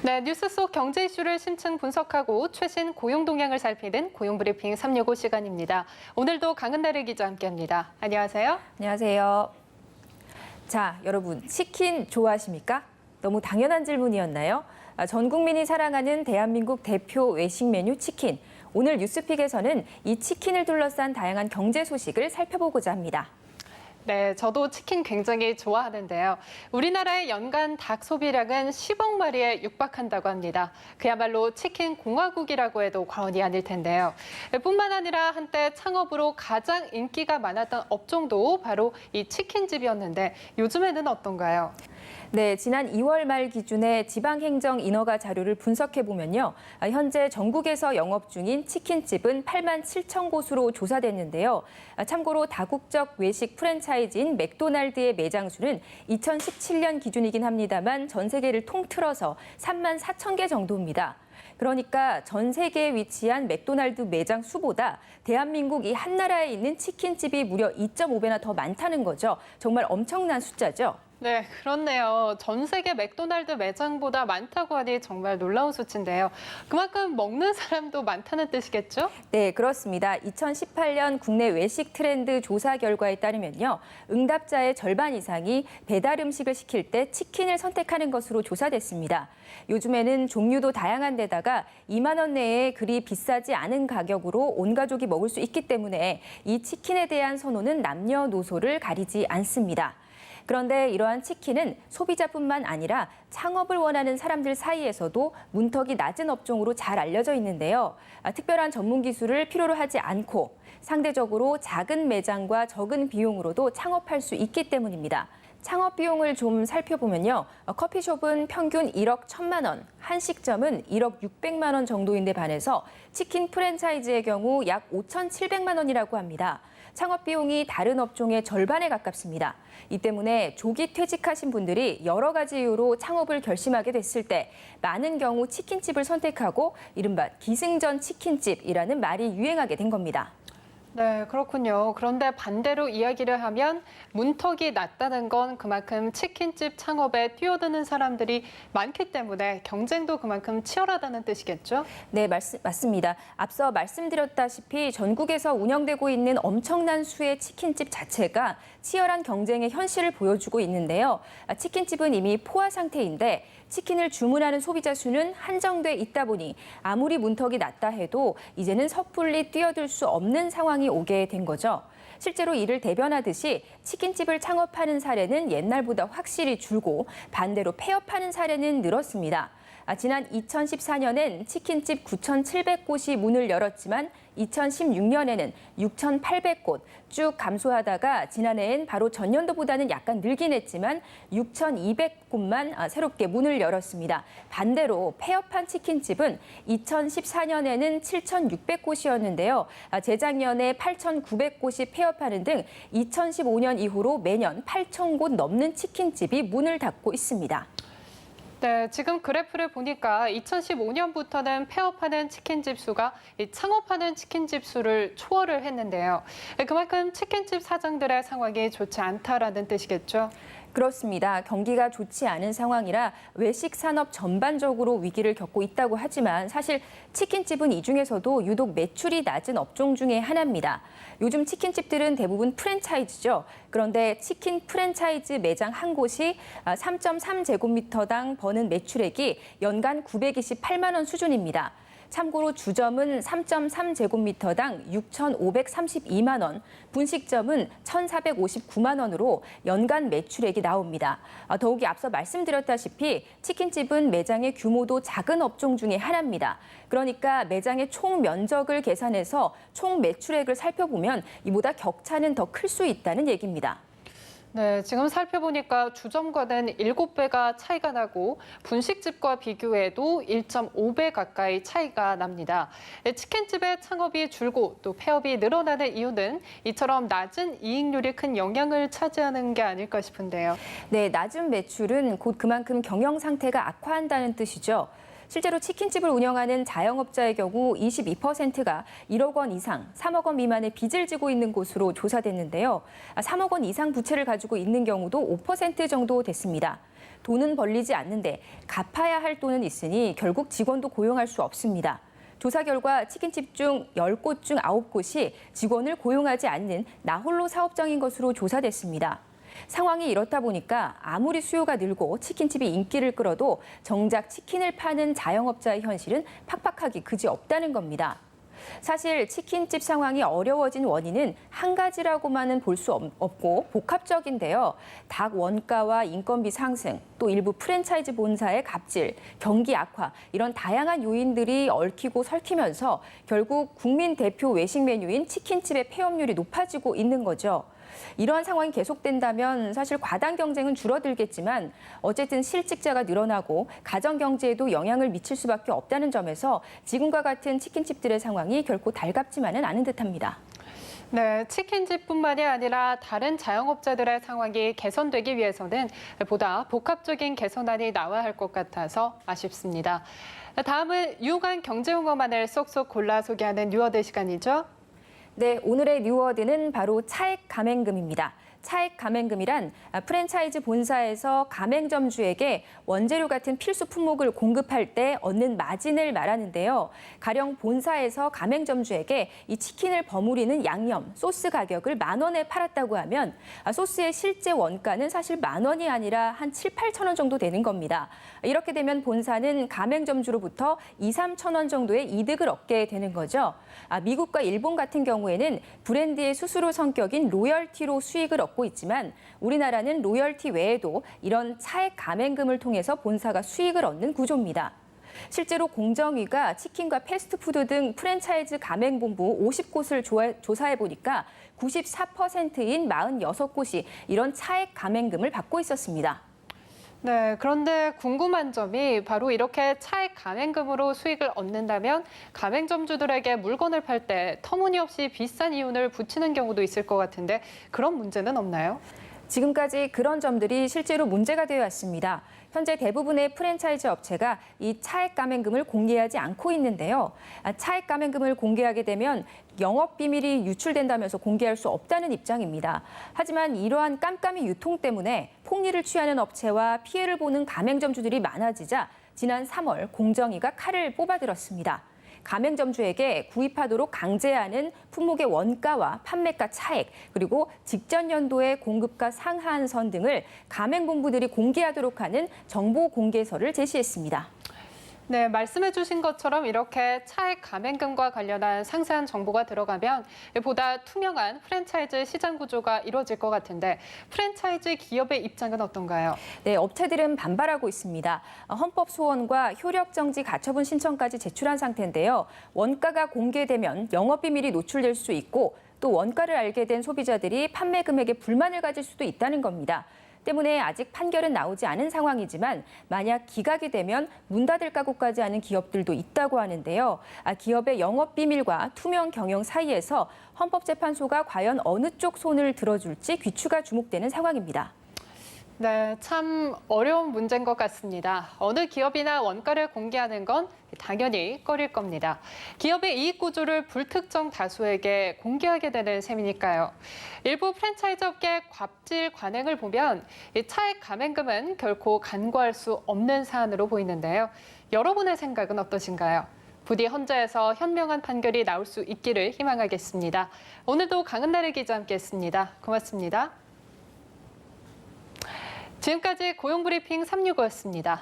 네, 뉴스 속 경제 이슈를 심층 분석하고 최신 고용 동향을 살피는 고용브리핑 365 시간입니다. 오늘도 강은나래 기자 함께합니다. 안녕하세요. 안녕하세요. 자, 여러분, 치킨 좋아하십니까? 너무 당연한 질문이었나요? 전 국민이 사랑하는 대한민국 대표 외식 메뉴 치킨. 오늘 뉴스픽에서는 이 치킨을 둘러싼 다양한 경제 소식을 살펴보고자 합니다. 네, 저도 치킨 굉장히 좋아하는데요. 우리나라의 연간 닭 소비량은 10억 마리에 육박한다고 합니다. 그야말로 치킨 공화국이라고 해도 과언이 아닐 텐데요. 뿐만 아니라 한때 창업으로 가장 인기가 많았던 업종도 바로 이 치킨집이었는데 요즘에는 어떤가요? 네, 지난 2월 말 기준의 지방행정 인허가 자료를 분석해 보면요. 현재 전국에서 영업 중인 치킨집은 8만 7천 곳으로 조사됐는데요. 참고로 다국적 외식 프랜차이즈인 맥도날드의 매장 수는 2017년 기준이긴 합니다만 전 세계를 통틀어서 3만 4천 개 정도입니다. 그러니까 전 세계에 위치한 맥도날드 매장 수보다 대한민국 이 한 나라에 있는 치킨집이 무려 2.5배나 더 많다는 거죠. 정말 엄청난 숫자죠. 네, 그렇네요. 전 세계 맥도날드 매장보다 많다고 하니 정말 놀라운 수치인데요. 그만큼 먹는 사람도 많다는 뜻이겠죠? 네, 그렇습니다. 2018년 국내 외식 트렌드 조사 결과에 따르면요. 응답자의 절반 이상이 배달 음식을 시킬 때 치킨을 선택하는 것으로 조사됐습니다. 요즘에는 종류도 다양한 데다가 2만 원 내에 그리 비싸지 않은 가격으로 온 가족이 먹을 수 있기 때문에 이 치킨에 대한 선호는 남녀노소를 가리지 않습니다. 그런데 이러한 치킨은 소비자뿐만 아니라 창업을 원하는 사람들 사이에서도 문턱이 낮은 업종으로 잘 알려져 있는데요. 특별한 전문 기술을 필요로 하지 않고 상대적으로 작은 매장과 적은 비용으로도 창업할 수 있기 때문입니다. 창업 비용을 좀 살펴보면요. 커피숍은 평균 1억 1천만 원, 한식점은 1억 600만 원 정도인데 반해서 치킨 프랜차이즈의 경우 약 5,700만 원이라고 합니다. 창업 비용이 다른 업종의 절반에 가깝습니다. 이 때문에 조기 퇴직하신 분들이 여러 가지 이유로 창업을 결심하게 됐을 때 많은 경우 치킨집을 선택하고 이른바 기승전 치킨집이라는 말이 유행하게 된 겁니다. 네, 그렇군요. 그런데 반대로 이야기를 하면 문턱이 낮다는 건 그만큼 치킨집 창업에 뛰어드는 사람들이 많기 때문에 경쟁도 그만큼 치열하다는 뜻이겠죠? 네, 맞습니다. 앞서 말씀드렸다시피 전국에서 운영되고 있는 엄청난 수의 치킨집 자체가 치열한 경쟁의 현실을 보여주고 있는데요. 치킨집은 이미 포화 상태인데 치킨을 주문하는 소비자 수는 한정돼 있다 보니 아무리 문턱이 낮다 해도 이제는 섣불리 뛰어들 수 없는 상황이 오게 된 거죠. 실제로 이를 대변하듯이 치킨집을 창업하는 사례는 옛날보다 확실히 줄고 반대로 폐업하는 사례는 늘었습니다. 지난 2014년엔 치킨집 9,700곳이 문을 열었지만 2016년에는 6,800곳 쭉 감소하다가 지난해엔 바로 전년도보다는 약간 늘긴 했지만 6,200곳만 새롭게 문을 열었습니다. 반대로 폐업한 치킨집은 2014년에는 7,600곳이었는데요. 재작년에 8,900곳이 폐업하는 등 2015년 이후로 매년 8,000곳 넘는 치킨집이 문을 닫고 있습니다. 네, 지금 그래프를 보니까 2015년부터는 폐업하는 치킨집 수가 창업하는 치킨집 수를 초월을 했는데요. 그만큼 치킨집 사장들의 상황이 좋지 않다라는 뜻이겠죠? 그렇습니다. 경기가 좋지 않은 상황이라 외식 산업 전반적으로 위기를 겪고 있다고 하지만 사실 치킨집은 이 중에서도 유독 매출이 낮은 업종 중에 하나입니다. 요즘 치킨집들은 대부분 프랜차이즈죠. 그런데 치킨 프랜차이즈 매장 한 곳이 3.3제곱미터당 버는 매출액이 연간 928만 원 수준입니다. 참고로 주점은 3.3제곱미터당 6,532만 원, 분식점은 1,459만 원으로 연간 매출액이 나옵니다. 더욱이 앞서 말씀드렸다시피 치킨집은 매장의 규모도 작은 업종 중에 하나입니다. 그러니까 매장의 총 면적을 계산해서 총 매출액을 살펴보면 이보다 격차는 더 클 수 있다는 얘기입니다. 네, 지금 살펴보니까 주점과는 7배가 차이가 나고 분식집과 비교해도 1.5배 가까이 차이가 납니다. 치킨집의 창업이 줄고 또 폐업이 늘어나는 이유는 이처럼 낮은 이익률이 큰 영향을 차지하는 게 아닐까 싶은데요. 네, 낮은 매출은 곧 그만큼 경영 상태가 악화한다는 뜻이죠. 실제로 치킨집을 운영하는 자영업자의 경우 22%가 1억 원 이상, 3억 원 미만의 빚을 지고 있는 곳으로 조사됐는데요. 3억 원 이상 부채를 가지고 있는 경우도 5% 정도 됐습니다. 돈은 벌리지 않는데 갚아야 할 돈은 있으니 결국 직원도 고용할 수 없습니다. 조사 결과 치킨집 중 10곳 중 9곳이 직원을 고용하지 않는 나홀로 사업장인 것으로 조사됐습니다. 상황이 이렇다 보니까 아무리 수요가 늘고 치킨집이 인기를 끌어도 정작 치킨을 파는 자영업자의 현실은 팍팍하기 그지없다는 겁니다. 사실 치킨집 상황이 어려워진 원인은 한 가지라고만은 볼 수 없고 복합적인데요. 닭 원가와 인건비 상승, 또 일부 프랜차이즈 본사의 갑질, 경기 악화 이런 다양한 요인들이 얽히고 설키면서 결국 국민 대표 외식 메뉴인 치킨집의 폐업률이 높아지고 있는 거죠. 이러한 상황이 계속된다면 사실 과당 경쟁은 줄어들겠지만 어쨌든 실직자가 늘어나고 가정 경제에도 영향을 미칠 수밖에 없다는 점에서 지금과 같은 치킨집들의 상황이 결코 달갑지만은 않은 듯합니다. 네, 치킨집뿐만이 아니라 다른 자영업자들의 상황이 개선되기 위해서는 보다 복합적인 개선안이 나와야 할 것 같아서 아쉽습니다. 다음은 유관 경제용어만을 쏙쏙 골라 소개하는 뉴워드 시간이죠. 네, 오늘의 뉴워드는 바로 차액 가맹금입니다. 차액 가맹금이란 프랜차이즈 본사에서 가맹점주에게 원재료 같은 필수 품목을 공급할 때 얻는 마진을 말하는데요. 가령 본사에서 가맹점주에게 이 치킨을 버무리는 양념, 소스 가격을 10,000원에 팔았다고 하면 소스의 실제 원가는 사실 10,000원이 아니라 한 7, 8천 원 정도 되는 겁니다. 이렇게 되면 본사는 가맹점주로부터 2, 3천 원 정도의 이득을 얻게 되는 거죠. 미국과 일본 같은 경우에는 브랜드의 수수료 성격인 로열티로 수익을 얻고 있지만 우리나라는 로열티 외에도 이런 차액 가맹금을 통해서 본사가 수익을 얻는 구조입니다. 실제로 공정위가 치킨과 패스트푸드 등 프랜차이즈 가맹본부 50곳을 조사해 보니까 94%인 46곳이 이런 차액 가맹금을 받고 있었습니다. 네, 그런데 궁금한 점이 바로 이렇게 차액 가맹금으로 수익을 얻는다면 가맹점주들에게 물건을 팔 때 터무니없이 비싼 이윤을 붙이는 경우도 있을 것 같은데 그런 문제는 없나요? 지금까지 그런 점들이 실제로 문제가 되어 왔습니다. 현재 대부분의 프랜차이즈 업체가 이 차액 가맹금을 공개하지 않고 있는데요. 차액 가맹금을 공개하게 되면 영업 비밀이 유출된다면서 공개할 수 없다는 입장입니다. 하지만 이러한 깜깜이 유통 때문에 폭리를 취하는 업체와 피해를 보는 가맹점주들이 많아지자 지난 3월 공정위가 칼을 뽑아들었습니다. 가맹점주에게 구입하도록 강제하는 품목의 원가와 판매가 차액, 그리고 직전 연도의 공급가 상한선 등을 가맹본부들이 공개하도록 하는 정보 공개서를 제시했습니다. 네, 말씀해 주신 것처럼 이렇게 차액 가맹금과 관련한 상세한 정보가 들어가면 보다 투명한 프랜차이즈 시장 구조가 이루어질 것 같은데 프랜차이즈 기업의 입장은 어떤가요? 네, 업체들은 반발하고 있습니다. 헌법 소원과 효력 정지 가처분 신청까지 제출한 상태인데요. 원가가 공개되면 영업 비밀이 노출될 수 있고 또 원가를 알게 된 소비자들이 판매 금액에 불만을 가질 수도 있다는 겁니다. 때문에 아직 판결은 나오지 않은 상황이지만 만약 기각이 되면 문 닫을 각오까지 하는 기업들도 있다고 하는데요. 기업의 영업 비밀과 투명 경영 사이에서 헌법재판소가 과연 어느 쪽 손을 들어줄지 귀추가 주목되는 상황입니다. 네, 참 어려운 문제인 것 같습니다. 어느 기업이나 원가를 공개하는 건 당연히 꺼릴 겁니다. 기업의 이익 구조를 불특정 다수에게 공개하게 되는 셈이니까요. 일부 프랜차이즈 업계 갑질 관행을 보면 이 차액 가맹금은 결코 간과할 수 없는 사안으로 보이는데요. 여러분의 생각은 어떠신가요? 부디 헌재에서 현명한 판결이 나올 수 있기를 희망하겠습니다. 오늘도 강은나래 기자 함께했습니다. 고맙습니다. 지금까지 고용브리핑 365였습니다.